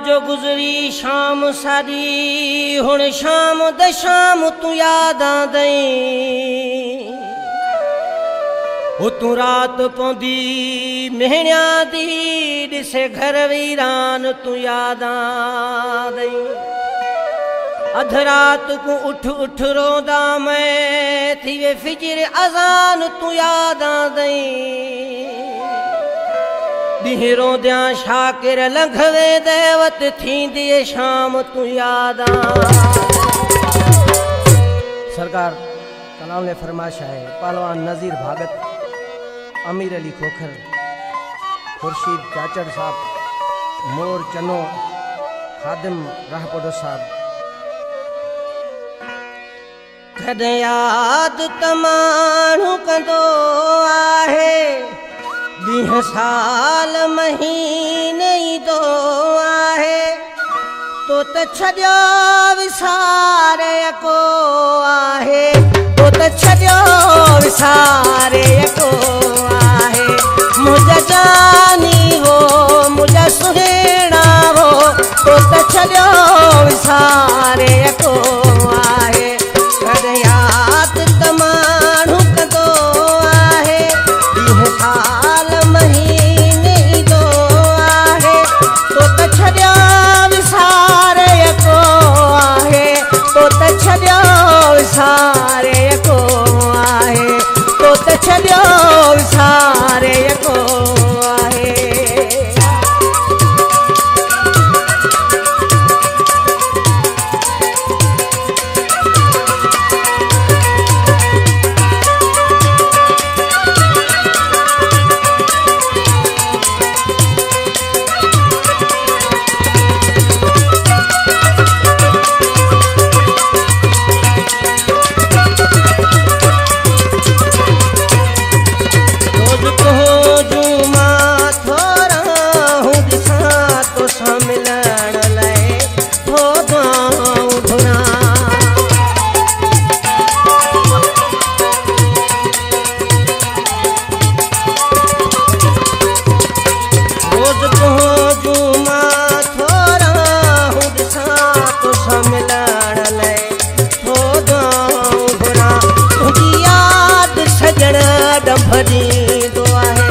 जो गुजरी शाम सारी हुण शाम द शाम तू याद आंदई तू रात पौंदी मेहणिया दी ॾिसे घर वीरान तू याद आंदई अध रात को उठ उठ रोंदा मैं थी वे फिजर अज़ान तू याद आंदई ॾींहुं रोंदियां शाकिर लंघवे देवत थींदी शाम तू याद सरकार कलाम ने फरमाइश है पहलवान नज़ीर भागत अमीर अली खोखर खुर्शीद चाचड़ साहब मोर चनो खादिम राहपोडो साहब कदे याद तमाणू कंदो आहे ॾींहुं साल महीने ईंदो आहे तो त छॾियो विसारे को आहे तो त छॾियो विसारे को आहे मुंहिंजा जानी हो मुंहिंजा सुहिणा हो तो त छॾियो विसारे को आहे कॾहिं यादि त माण्हू कंदो आहे ॾींहुं साल महीने ईंदो आहे तो त छॾियो विसारे को आहे तो त छॾियो विसारे को आहे तो त छॾियो विसारे को आहे भरींदो आहे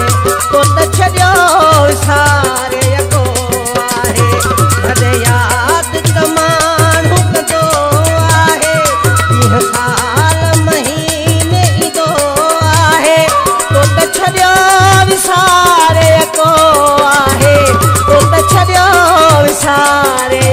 तो त छॾियो विसारे को आहे कॾहिं यादि त माण्हू कंदो आहे ॾींहुं साल महीने ईंदो आहे तो त छॾियो विसारे को आहे तो त छॾियो विसारे